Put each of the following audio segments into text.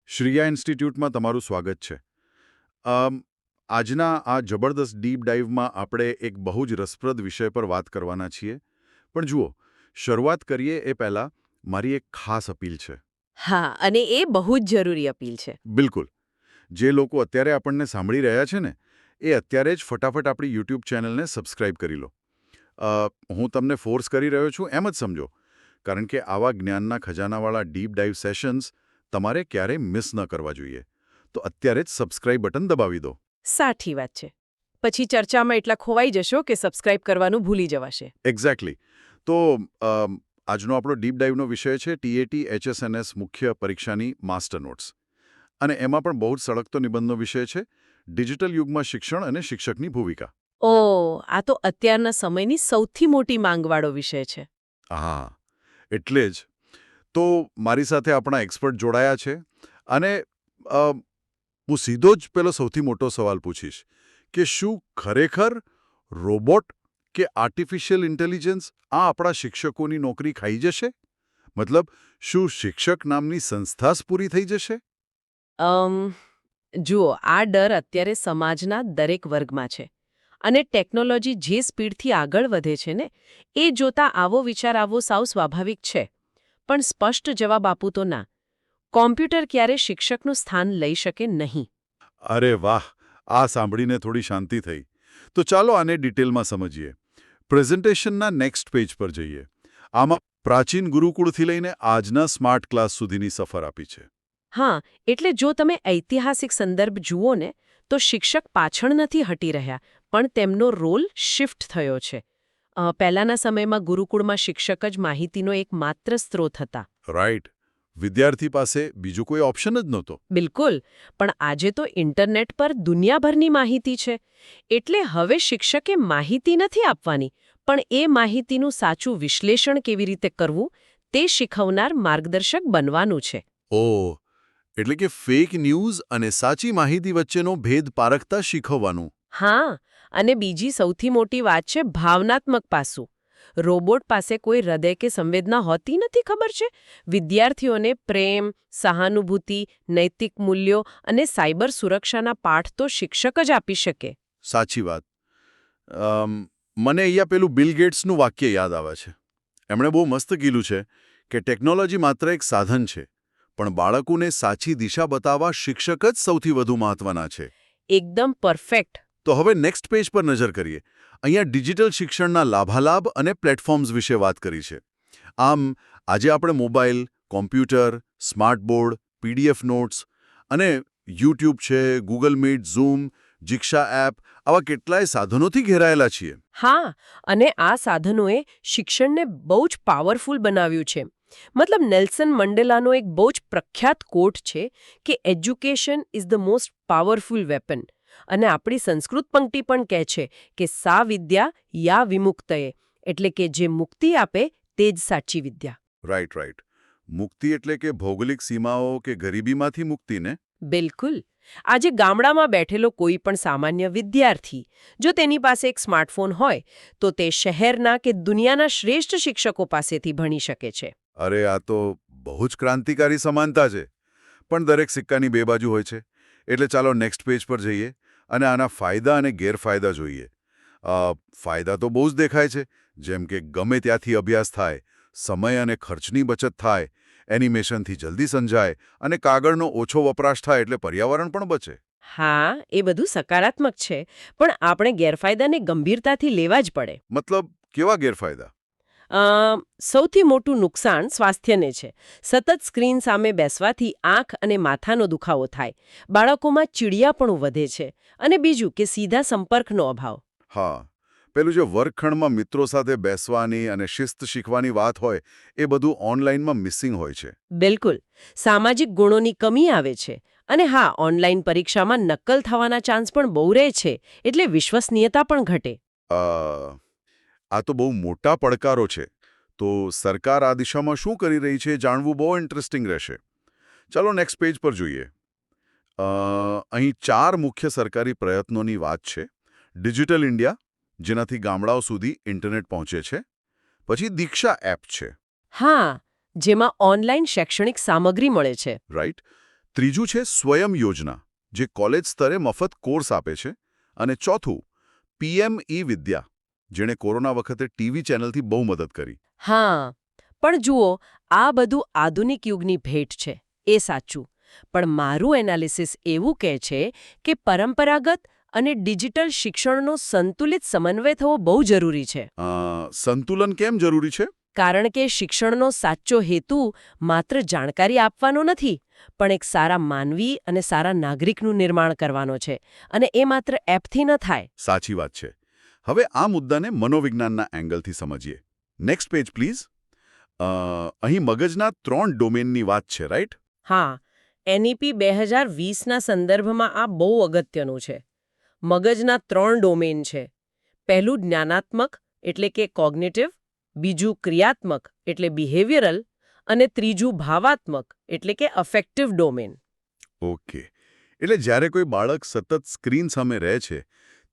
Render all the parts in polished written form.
શ્રીયા ઇન્સ્ટિટ્યૂટમાં તમારું સ્વાગત છે. આજના આ જબરદસ્ત ડીપ ડાઇવમાં આપણે એક બહુ જ રસપ્રદ વિષય પર વાત કરવાના છીએ. પણ જુઓ, શરૂઆત કરીએ એ પહેલાં મારી એક ખાસ અપીલ છે. હા, અને એ બહુ જ જરૂરી અપીલ છે. બિલકુલ. જે લોકો અત્યારે આપણને સાંભળી રહ્યા છે ને, એ અત્યારે જ ફટાફટ આપણી યુટ્યુબ ચેનલને સબસ્ક્રાઇબ કરી લો. હું તમને ફોર્સ કરી રહ્યો છું એમ જ સમજો, કારણ કે આવા જ્ઞાનના ખજાનાવાળા ડીપ ડાઇવ સેશન્સ તમારે ક્યારેય મિસ ન કરવા જોઈએ. તો અત્યારે જ સબસ્ક્રાઇબ બટન દબાવી દો. સાચી વાત છે. પછી ચર્ચામાં એટલા ખોવાઈ જશો કે સબસ્ક્રાઇબ કરવાનું ભૂલી જવાશે. એક્ઝેક્ટલી. તો આજનો આપણો ડીપ ડાઇવનો વિષય છે ટીએટી HSNS મુખ્ય પરીક્ષાની માસ્ટર નોટ્સ. અને એમાં પણ બહુ જ સળગતો નિબંધનો વિષય છે ડિજિટલ યુગમાં શિક્ષણ અને શિક્ષકની ભૂમિકા. આ તો અત્યારના સમયની સૌથી મોટી માંગવાળો વિષય છે. હા, એટલે જ. તો મારી સાથે આપણા એક્સપર્ટ જોડાયા છે અને હું સીધો જ પેલો સૌથી મોટો સવાલ પૂછીશ કે શું ખરેખર રોબોટ કે આર્ટિફિશિયલ ઇન્ટેલિજન્સ આ આપણા શિક્ષકોની નોકરી ખાઈ જશે? મતલબ, શું શિક્ષક નામની સંસ્થા જ પૂરી થઈ જશે? જુઓ, આ ડર અત્યારે સમાજના દરેક વર્ગમાં છે. અને ટેકનોલોજી જે સ્પીડથી આગળ વધે છે ને, એ જોતા આવો વિચાર આવવો સાવ સ્વાભાવિક છે. પણ સ્પષ્ટ જવાબ આપું તો ના. કોમ્પ્યુટર ક્યારે શિક્ષકનું સ્થાન લઈ શકે નહીં. અરે વાહ, આ સાંભળીને થોડી શાંતિ થઈ. તો ચાલો આને ડિટેલમાં સમજીએ. પ્રેઝન્ટેશનના નેક્સ્ટ પેજ પર જઈએ. આમાં પ્રાચીન ગુરુકુળથી લઈને આજના સ્માર્ટ ક્લાસ સુધીની સફર આપી છે. હા, એટલે જો તમે ઐતિહાસિક સંદર્ભ જુઓ ને, તો શિક્ષક પાછળ નથી હટી રહ્યા, પણ તેમનો રોલ શિફ્ટ થયો છે. પહેલાના સમયમાં ગુરુકુળમાં શિક્ષક જ માહિતીનો એક માત્ર સ્ત્રોત હતા. રાઈટ. વિદ્યાર્થી પાસે બીજું કોઈ ઓપ્શન જ નહોતો. બિલકુલ. પણ આજે તો ઇન્ટરનેટ પર દુનિયાભરની માહિતી છે. એટલે હવે શિક્ષકે માહિતી નથી આપવાની, પણ એ માહિતીનું સાચું વિશ્લેષણ કેવી રીતે કરવું, તે શીખવનાર માર્ગદર્શક બનવાનું છે. ઓહ, એટલે કે ફેક ન્યૂઝ અને સાચી માહિતી વચ્ચેનો ભેદ પારખતા શીખવવાનું. હા, અને બીજી સૌથી મોટી વાત છે ભાવનાત્મક પાસું. રોબોટ પાસે કોઈ હૃદય કે સંવેદના હોતી નથી, ખબર છે? વિદ્યાર્થીઓને પ્રેમ, સહાનુભૂતિ, નૈતિક મૂલ્યો અને સાયબર સુરક્ષાના પાઠ તો શિક્ષક જ આપી શકે. સાચી વાત. મને અહીંયા પેલું બિલ ગેટ્સનું વાક્ય યાદ આવે છે. એમણે બહુ મસ્ત કીધું છે કે ટેકનોલોજી માત્ર એક સાધન છે, પણ બાળકોને સાચી દિશા બતાવવા શિક્ષક જ સૌથી વધુ મહત્વના છે. એકદમ પરફેક્ટ. તો હવે નેક્સ્ટ પેજ પર નજર કરીએ. અહીંયા ડિજિટલ શિક્ષણના લાભાલાભ અને પ્લેટફોર્મ્સ વિશે વાત કરી છે. આમ, આજે આપણે mobile, computer, smart board, PDF notes અને યુટ્યુબ છે, ગૂગલ મીટ, ઝૂમ, જીક્ષા એપ આવા કેટલાય સાધનોથી ઘેરાયેલા છીએ. હા, અને આ સાધનોએ શિક્ષણને બહુ જ પાવરફુલ બનાવ્યું છે. મતલબ, નેલ્સન મંડેલાનો એક બહુ જ પ્રખ્યાત કોટ છે કે education is the most powerful weapon. અને આપણી સંસ્કૃત પંક્તિ પણ કહે છે કે સા વિદ્યા યા વિમુક્તયે, એટલે કે જે મુક્તિ આપે તે જ સાચી વિદ્યા. Right, right. મુક્તિ એટલે કે ભૌગોલિક સીમાઓ કે ગરીબીમાંથી મુક્તિને? બિલકુલ. આજે ગામડામાં બેઠેલો કોઈ પણ સામાન્ય વિદ્યાર્થી, જો તેની પાસે એક સ્માર્ટફોન હોય, તો તે શહેરના કે દુનિયાના શ્રેષ્ઠ શિક્ષકો પાસેથી ભણી શકે છે. અરે, આ તો બહુ જ ક્રાંતિકારી સમાનતા છે. પણ દરેક સિક્કાની બે બાજુ હોય છે. એટલે ચાલો નેક્સ્ટ પેજ પર જઈએ અને આના ફાયદા અને ગેરફાયદા જોઈએ. ફાયદા તો બહુ જ દેખાય છે, જેમ કે ગમે ત્યાંથી અભ્યાસ થાય, સમય અને ખર્ચની બચત થાય, એનિમેશનથી જલ્દી સમજાય અને કાગળનો ઓછો વપરાશ થાય એટલે પર્યાવરણ પણ બચે. હા, એ બધું સકારાત્મક છે, પણ આપણે ગેરફાયદાને ગંભીરતાથી લેવા જ પડે. મતલબ, કેવા ગેરફાયદા? સૌથી મોટું નુકસાન સ્વાસ્થ્યને છે. સતત સ્ક્રીન સામે બેસવાથી આંખ અને માથાનો દુખાવો થાય, બાળકોમાં ચીડિયાપણું વધે છે, અને બીજું કે સીધા સંપર્કનો અભાવ. હા, પેલું જે વર્ગખંડમાં મિત્રો સાથે બેસવાની અને શિસ્ત શીખવાની વાત હોય, એ બધું ઓનલાઈનમાં મિસિંગ હોય છે. બિલકુલ. સામાજિક ગુણોની કમી આવે છે. અને હા, ઓનલાઈન પરીક્ષામાં નકલ થવાના ચાન્સ પણ બહુ રહે છે, એટલે વિશ્વસનીયતા પણ ઘટે. આ તો બહુ મોટા પડકારો છે. તો સરકાર આ દિશામાં શું કરી રહી છે જાણવું બહુ ઇન્ટરેસ્ટિંગ રહેશે. ચાલો નેક્સ્ટ પેજ પર જોઈએ. અહીં 4 મુખ્ય સરકારી પ્રયત્નોની વાત છે. ડિજિટલ ઇન્ડિયા, જેનાથી ગામડાઓ સુધી ઇન્ટરનેટ પહોંચે છે. પછી દીક્ષા એપ છે. હા, જેમાં ઓનલાઈન શૈક્ષણિક સામગ્રી મળે છે. રાઈટ. ત્રીજું છે સ્વયં યોજના, જે કોલેજ સ્તરે મફત કોર્સ આપે છે. અને ચોથું PM વિદ્યા, જેણે કોરોના વખતે ટીવી ચેનલથી બહુ મદદ કરી. હા, પણ જુઓ, આ બધું આધુનિક યુગની ભેટ છે, એ સાચું. પણ મારું એનાલિસિસ એવું કહે છે કે પરંપરાગત અને ડિજિટલ શિક્ષણનો સંતુલિત સમન્વય થવો બહુ જરૂરી છે. સંતુલન કેમ જરૂરી છે? કારણ કે શિક્ષણનો સાચો હેતુ માત્ર જાણકારી આપવાનો નથી, પણ એક સારા માનવી અને સારા નાગરિકનું નિર્માણ કરવાનો છે. અને એ માત્ર એપથી ન થાય. સાચી વાત છે. હવે આ મુદ્દાને મનોવિજ્ઞાનના એંગલથી સમજીએ. Next page please. અહીં મગજના 3 ડોમેનની વાત છે, રાઈટ? હા, NEP 2020ના સંદર્ભમાં આ બહુ અગત્યનું છે. મગજના 3 ડોમેન છે. પહેલું જ્ઞાનાત્મક એટલે કે કોગ્નિટિવ, બીજું ક્રિયાત્મક એટલે બિહેવિયરલ, અને ત્રીજું ભાવાત્મક એટલે કે અફેક્ટિવ ડોમેન. ઓકે. એટલે જ્યારે કોઈ બાળક સતત સ્ક્રીન સામે રહે છે,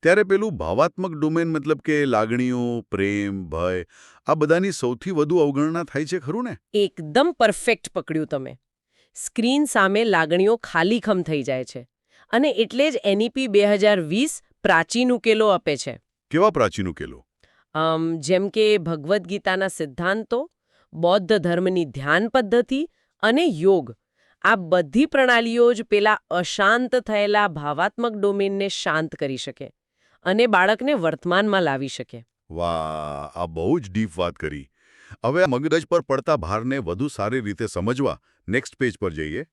ત્યારે પેલું ભાવાત્મક ડોમેન મતલબ કે લાગણીઓ, પ્રેમ, ભય, આ બધાની સૌથી વધુ અવગણના થાય છે, ખરું ને? એકદમ પરફેક્ટ પકડ્યું તમે. સ્ક્રીન સામે લાગણીઓ ખાલીખમ થઈ જાય છે. અને એટલે જ NEP 2020 પ્રાચીન ઉકેલો આપે છે. કેવા પ્રાચીન ઉકેલો? જેમ કે ભગવદ્ ગીતાના સિદ્ધાંતો, બૌદ્ધ ધર્મની ધ્યાન પદ્ધતિ અને યોગ. આ બધી પ્રણાલીઓ જ પેલા અશાંત થયેલા ભાવાત્મક ડોમેનને શાંત કરી શકે અને બાળકને વર્તમાનમાં લાવી શકે. વાહ, આ બહુ જ ડીપ વાત કરી. હવે મગજ પર પડતા ભારને વધુ સારી રીતે સમજવા નેક્સ્ટ પેજ પર જઈએ.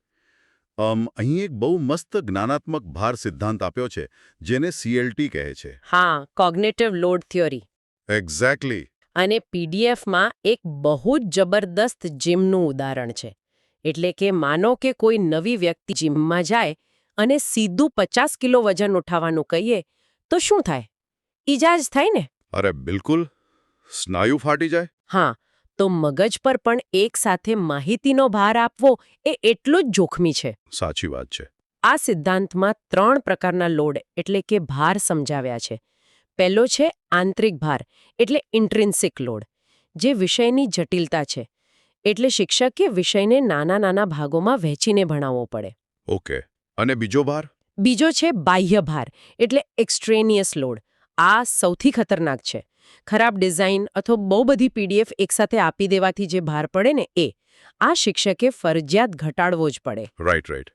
અહીં એક બહુ મસ્ત જ્ઞાનાત્મક ભાર સિદ્ધાંત આપ્યો છે, જેને CLT કહે છે. હા, કોગ્નિટિવ લોડ થિયરી. એક્ઝેક્ટલી. અને PDFમાં એક બહુ જ જબરદસ્ત જીમનું ઉદાહરણ છે. એટલે કે માનો કે કોઈ નવી વ્યક્તિ જીમમાં જાય અને સીધું 50 કિલો વજન ઉઠાવવાનું કહીએ, તો શું થાય? ઈજા જ થાય ને? અરે બિલકુલ. સ્નાયુ ફાટી જાય. હા, તો મગજ પર પણ એક સાથે માહિતીનો ભાર આપવો એ એટલું જ જોખમી છે. સાચી વાત છે. આ સિદ્ધાંતમાં 3 પ્રકારના લોડ એટલે કે ભાર સમજાવ્યા છે. પહેલો છે આંતરિક ભાર એટલે ઇન્ટ્રિન્સિક લોડ, જે વિષયની જટિલતા છે. એટલે શિક્ષકે વિષયને નાના ભાગોમાં વહેંચીને ભણાવવો પડે. ઓકે. અને બીજો ભાર? બીજો છે બાહ્ય ભાર એટલે એક્સ્ટ્રેનિયસ લોડ. આ સૌથી ખતરનાક છે. ખરાબ ડિઝાઇન અથવા બહુ બધી PDF એકસાથે આપી દેવાથી જે ભાર પડે ને એ. આ શિક્ષકે ફરજિયાત ઘટાડવો જ પડે. રાઈટ.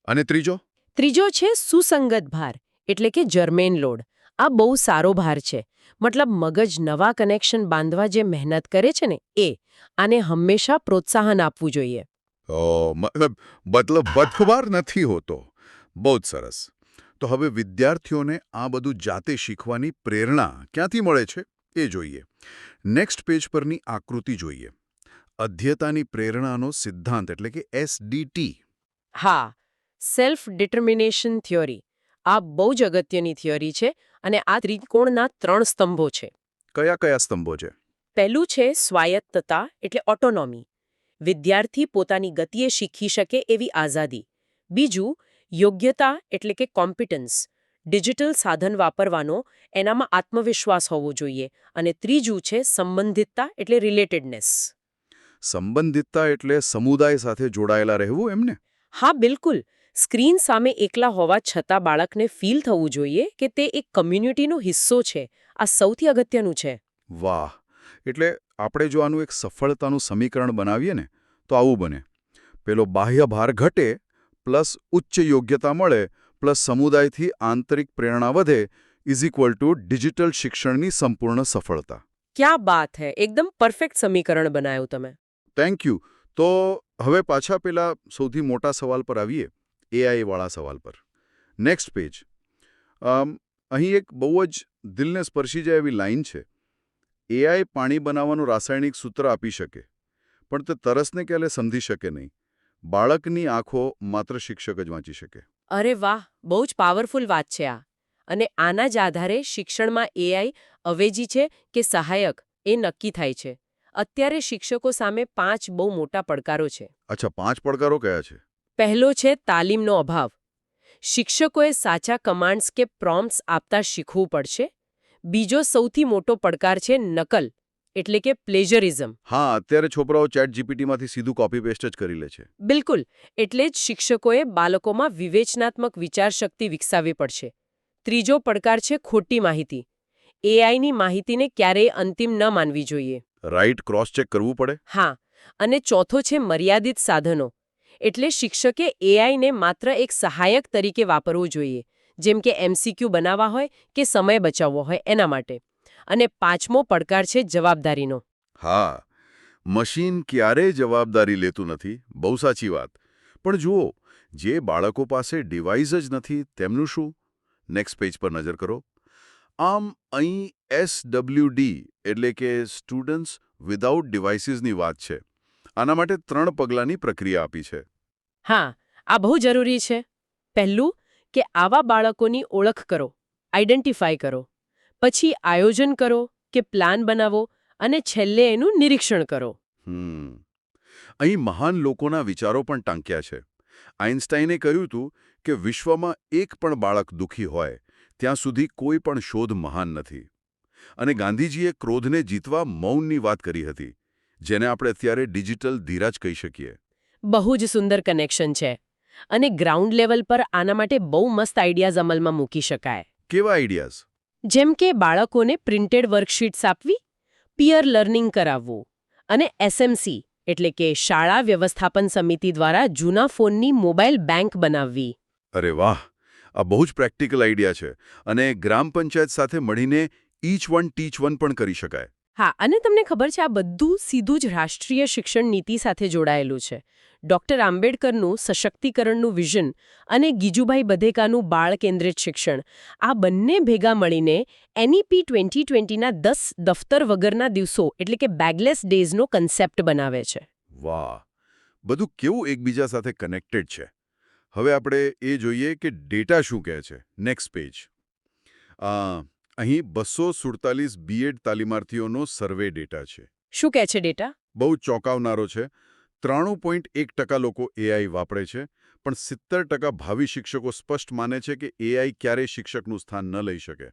અને ત્રીજો? ત્રીજો છે સુસંગત ભાર એટલે કે જર્મેન લોડ. આ બહુ સારો ભાર છે. મતલબ મગજ નવા કનેક્શન બાંધવા જે મહેનત કરે છે ને એ. આને હંમેશા પ્રોત્સાહન આપવું જોઈએ. મતલબ બદખુબાર નથી હોતો. બહુ જ સરસ. તો હવે વિદ્યાર્થીઓને આ બધું જાતે શીખવાની પ્રેરણા ક્યાંથી મળે છે એ જોઈએ. નેક્સ્ટ પેજ પરની આકૃતિ જોઈએ. અધ્યતાની પ્રેરણાનો સિદ્ધાંત એટલે કે SDT. હા, સેલ્ફ ડિટર્મિનેશન થિયોરી. આ બહુ જ અગત્યની થિયોરી છે અને આ ત્રિકોણના 3 સ્તંભો છે. કયા કયા સ્તંભો છે? પહેલું છે સ્વાયત્તતા એટલે ઓટોનોમી. વિદ્યાર્થી પોતાની ગતિએ શીખી શકે એવી આઝાદી. બીજું યોગ્યતા એટલે કે કોમ્પિટન્સ. ડિજિટલ સાધન વાપરવાનો એનામાં આત્મવિશ્વાસ હોવો જોઈએ. અને ત્રીજું છે સંબંધિતતા એટલે રિલેટેડનેસ. સંબંધિતતા એટલે સમુદાય સાથે જોડાયેલા રહેવું એમને? હા, બિલકુલ. સ્ક્રીન સામે એકલા હોવા છતાં બાળકને ફીલ થવું જોઈએ કે તે એક કમ્યુનિટીનો હિસ્સો છે. આ સૌથી અગત્યનું છે. વાહ! એટલે આપણે જો આનું એક સફળતાનું સમીકરણ બનાવીએ ને તો આવું બને. પેલો બાહ્ય ભાર ઘટે, પ્લસ ઉચ્ચ યોગ્યતા મળે, પ્લસ સમુદાયથી આંતરિક પ્રેરણા વધે, = ડિજિટલ શિક્ષણની સંપૂર્ણ સફળતા. ક્યાં બાત હે! એકદમ પરફેક્ટ સમીકરણ બનાવ્યું તમે. Thank you. તો હવે પાછા પેલા સૌથી મોટા સવાલ પર આવીએ, AI વાળા સવાલ પર. Next page. અહીં એક બહુ જ દિલને સ્પર્શી જાય એવી લાઈન છે. AI પાણી બનાવવાનું રાસાયણિક સૂત્ર આપી શકે, પણ તે તરસને ક્યારે સમજી શકે નહીં. બાળકની આંખો માત્ર શિક્ષક જ વાંચી શકે. અરે વાહ! બહુ જ પાવરફુલ વાત છે આ. અને આના જ આધારે શિક્ષણમાં AI અવેજી છે કે સહાયક એ નક્કી થાય છે. અત્યારે શિક્ષકો સામે 5 બહુ મોટા પડકારો છે. અચ્છા, 5 પડકારો કયા છે? પહેલો છે તાલીમનો અભાવ. શિક્ષકોએ સાચા કમાન્ડ્સ કે પ્રોમ્પ્ટ્સ આપતા શીખવું પડશે. બીજો સૌથી મોટો પડકાર છે નકલ એટલે કે પ્લેજરિઝમ. હા, અત્યારે છોકરાઓ ચેટ જીપીટીમાંથી સીધું કોપી પેસ્ટ જ કરી લે છે. બિલકુલ. એટલે જ શિક્ષકોએ બાળકોમાં વિવેચનાત્મક વિચારશક્તિ વિકસાવવી પડશે. ત્રીજો પડકાર છે ખોટી માહિતી. એઆઈની માહિતીને ક્યારેય અંતિમ ન માનવી જોઈએ. રાઈટ, ક્રોસ ચેક કરવું પડે. હા, અને ચોથો છે મર્યાદિત સાધનો. એટલે શિક્ષકે એઆઈને માત્ર એક સહાયક તરીકે વાપરવું જોઈએ, જેમ કે એમસીક્યુ બનાવવા હોય કે સમય બચાવવો હોય એના માટે. અને પાંચમો પડકાર છે જવાબદારીનો. હા, મશીન ક્યારેય જવાબદારી લેતું નથી, બહુ સાચી વાત. પણ જુઓ, જે બાળકો પાસે ડિવાઇસ જ નથી તેમનું શું? નેક્સ્ટ પેજ પર નજર કરો. આમ અહીં SWD એટલે કે સ્ટુડન્ટ્સ વિધાઉટ ડિવાઇસીસની વાત છે. આના માટે 3 પગલાંની પ્રક્રિયા આપી છે. હા, આ બહુ જરૂરી છે. પહેલું કે આવા બાળકોની ઓળખ કરો, આઈડેન્ટિફાય કરો. પછી આયોજન કરો કે પ્લાન બનાવો અને છેલ્લે એનું નિરીક્ષણ કરો. અહીં મહાન લોકોના વિચારો પણ ટાંક્યા છે. આઇન્સ્ટાઈને કહ્યું હતું કે વિશ્વમાં એક પણ બાળક દુઃખી હોય ત્યાં સુધી કોઈ પણ શોધ મહાન નથી. અને ગાંધીજીએ ક્રોધને જીતવા મૌનની વાત કરી હતી, જેને આપણે અત્યારે ડિજિટલ ધીરજ કહી શકીએ. બહુ જ સુંદર કનેક્શન છે. અને ગ્રાઉન્ડ લેવલ પર આના માટે બહુ મસ્ત આઈડિયાઝ અમલમાં મૂકી શકાય. કેવા આઈડિયાઝ? જેમ કે બાળકોને પ્રિન્ટેડ વર્કશીટ્સ આપવી, પિયર લર્નિંગ કરાવવું અને એસએમસી એટલે કે શાળા વ્યવસ્થાપન સમિતિ દ્વારા જૂના ફોનની મોબાઈલ બેંક બનાવવી. અરે વાહ, આ બહુ જ પ્રેક્ટિકલ આઈડિયા છે. અને ગ્રામ પંચાયત સાથે મળીને ઈચ વન ટીચ વન પણ કરી શકાય. હા, અને તમને ખબર છે આ બધું સીધું જ રાષ્ટ્રીય શિક્ષણ નીતિ સાથે જોડાયેલું છે. ડોક્ટર આંબેડકરનું સશક્તિકરણનું વિઝન અને ગીજુભાઈ બધેકાનું બાળ કેન્દ્રિત શિક્ષણ, આ બંને ભેગા મળીને એનઈપી 2020ના 10 દફતર વગરના દિવસો એટલે કે બેગલેસ ડેઝનો કન્સેપ્ટ બનાવે છે. વાહ, બધું કેવું એકબીજા સાથે કનેક્ટેડ છે. હવે આપણે એ જોઈએ કે ડેટા શું કહે છે. Next page. અહીં 247 બીએડ તાલીમાર્થીઓનો સર્વે ડેટા છે. શું કહે છે ડેટા? બહુ ચોંકાવનારો છે. 93.1% લોકો એઆઈ વાપરે છે, પણ 70% ભાવિ શિક્ષકો સ્પષ્ટ માને છે કે એઆઈ ક્યારેય શિક્ષકનું સ્થાન ન લઈ શકે.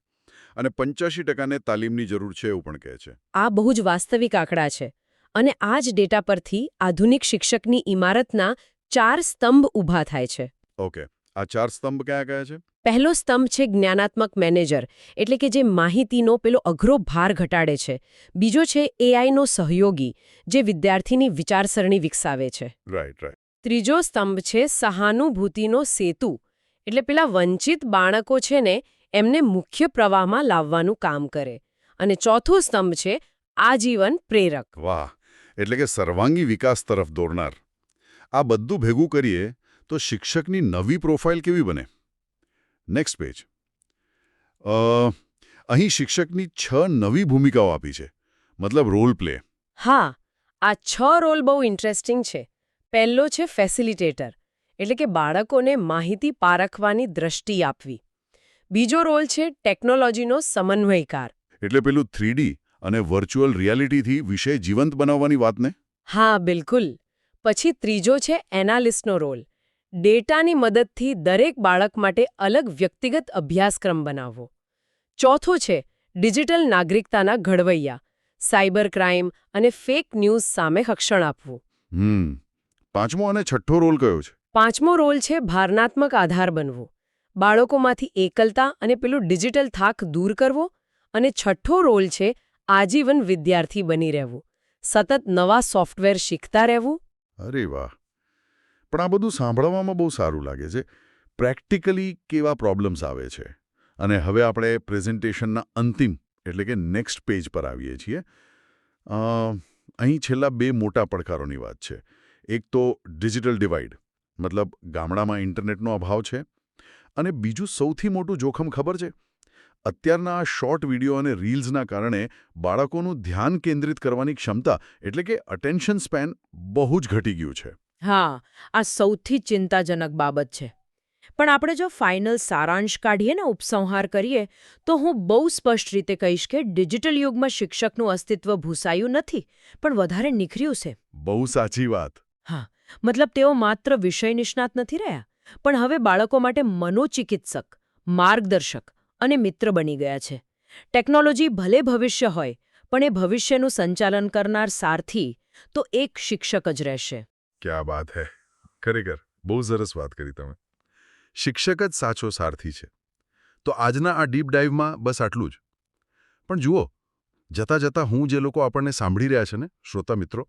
અને 85%ને તાલીમની જરૂર છે એવું પણ કહે છે. આ બહુ જ વાસ્તવિક આંકડા છે. અને આ જ ડેટા પરથી આધુનિક શિક્ષકની ઇમારતના 4 સ્તંભ ઊભા થાય છે. ઓકે, આ 4 સ્તંભ કયા કયા છે? પહેલો સ્તંભ છે જ્ઞાનાત્મક મેનેજર, એટલે કે જે માહિતીનો પેલો અઘરો ભાર ઘટાડે છે. બીજો છે એઆઈનો સહયોગી, જે વિદ્યાર્થીની વિચારસરણી વિકસાવે છે. રાઈટ. ત્રીજો સ્તંભ છે સહાનુભૂતિનો સેતુ, એટલે પેલા વંચિત બાળકો છે ને એમને મુખ્ય પ્રવાહમાં લાવવાનું કામ કરે. અને ચોથો સ્તંભ છે આજીવન પ્રેરક. વાહ, એટલે કે સર્વાંગી વિકાસ તરફ દોરનાર. આ બધું ભેગું કરીએ તો શિક્ષકની નવી પ્રોફાઇલ કેવી બને? Next page. અહીં શિક્ષકની 6 નવી ભૂમિકાઓ આપી છે, મતલબ રોલ પ્લે. હા, આ 6 રોલ બહુ ઇન્ટરેસ્ટિંગ છે. પહેલો છે ફેસિલિટેટર, એટલે કે બાળકોને માહિતી પારખવાની દ્રષ્ટિ આપવી. બીજો રોલ છે ટેકનોલોજીનો સમન્વયકાર. એટલે પેલું 3D અને વર્ચ્યુઅલ રિયાલિટીથી વિષય જીવંત બનાવવાની વાતને? હા, બિલકુલ. પછી ત્રીજો છે એનાલિસ્ટનો રોલ. ડેટાની મદદથી દરેક બાળક માટે અલગ વ્યક્તિગત અભ્યાસક્રમ બનાવવો. ચોથો છે ડિજિટલ નાગરિકતાના ઘડવૈયા. સાયબર ક્રાઇમ અને ફેક ન્યૂઝ સામે રક્ષણ આપવું. પાંચમો અને છઠ્ઠો રોલ કયો છે? પાંચમો રોલ છે ભાવનાત્મક આધાર બનવું. બાળકોમાંથી એકલતા અને પેલું ડિજિટલ થાક દૂર કરવો. અને છઠ્ઠો રોલ છે આજીવન વિદ્યાર્થી બની રહેવું. સતત નવા સોફ્ટવેર શીખતા રહેવું. અરે વાહ, પણ આ બધું સાંભળવામાં બહુ સારું લાગે છે. પ્રેક્ટિકલી કેવા પ્રોબ્લેમ્સ આવે છે? અને હવે આપણે પ્રેઝન્ટેશનના અંતિમ એટલે કે નેક્સ્ટ પેજ પર આવીએ છીએ. અહીં છેલ્લા 2 મોટા પડકારોની વાત છે. એક તો ડિજિટલ ડિવાઇડ, મતલબ ગામડામાં ઇન્ટરનેટનો અભાવ છે. અને બીજું સૌથી મોટું જોખમ ખબર છે? અત્યારના આ શોર્ટ વિડીયો અને રીલ્સના કારણે બાળકોનું ધ્યાન કેન્દ્રિત કરવાની ક્ષમતા એટલે કે અટેન્શન સ્પેન બહુ જ ઘટી ગયું છે. હા, આ સૌથી ચિંતાજનક બાબત છે. પણ આપણે જો ફાઇનલ સારાંશ કાઢીએ ને ઉપસંહાર કરીએ તો હું બહુ સ્પષ્ટ રીતે કહીશ કે ડિજિટલ યુગમાં શિક્ષકનું અસ્તિત્વ ભૂસાયું નથી, પણ વધારે નિખર્યું છે. બહુ સાચી વાત. હા, મતલબ તેઓ માત્ર વિષય નિષ્ણાત નથી રહ્યા, પણ હવે બાળકો માટે મનોચિકિત્સક, માર્ગદર્શક અને મિત્ર બની ગયા છે. ટેકનોલોજી ભલે ભવિષ્ય હોય, પણ એ ભવિષ્યનું સંચાલન કરનાર સારથી તો એક શિક્ષક જ રહેશે. ક્યા બાત હૈ ખરેખર બહુ સરસ વાત કરી તમે. શિક્ષક જ સાચો સારથી છે. તો આજના આ ડીપ ડાઇવમાં બસ આટલું જ. પણ જુઓ, જતાં જતાં હું જે લોકો આપણને સાંભળી રહ્યા છે ને શ્રોતા મિત્રો,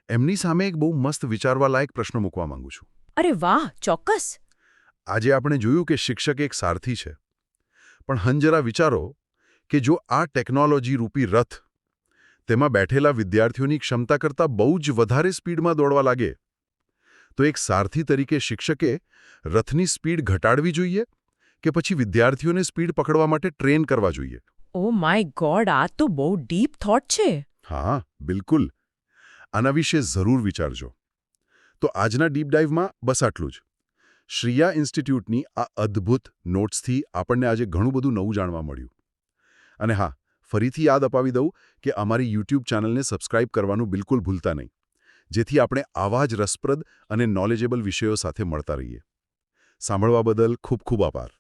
એમની સામે એક બહુ મસ્ત વિચારવાલાયક પ્રશ્ન મૂકવા માંગુ છું. અરે વાહ, ચોક્કસ. આજે આપણે જોયું કે શિક્ષક એક સારથી છે, પણ હંજરા વિચારો કે જો આ ટેકનોલોજી રૂપી રથ તેમાં બેઠેલા વિદ્યાર્થીઓની ક્ષમતા કરતાં બહુ જ વધારે સ્પીડમાં દોડવા લાગે, તો એક સારથી તરીકે શિક્ષકે રથની સ્પીડ ઘટાડવી જોઈએ કે પછી વિદ્યાર્થીઓને સ્પીડ પકડવા માટે ટ્રેન કરવા જોઈએ? ઓ માય ગોડ, આ તો બહુ ડીપ થોટ છે. હા, બિલકુલ. આના વિશે જરૂર વિચારજો. તો આજના ડીપ ડાઇવમાં બસ આટલું જ. શ્રીયા ઇન્સ્ટિટ્યૂટની આ અદ્ભુત નોટ્સથી આપણને આજે ઘણું બધું નવું જાણવા મળ્યું. અને હા, ફરીથી યાદ અપાવી દઉં કે અમારી યુટ્યુબ ચેનલને સબસ્ક્રાઇબ કરવાનું બિલકુલ ભૂલતા નહીં, જેથી આપણે આવા જ રસપ્રદ અને નોલેજેબલ વિષયો સાથે મળતા રહીએ. સાંભળવા બદલ ખૂબ ખૂબ આભાર.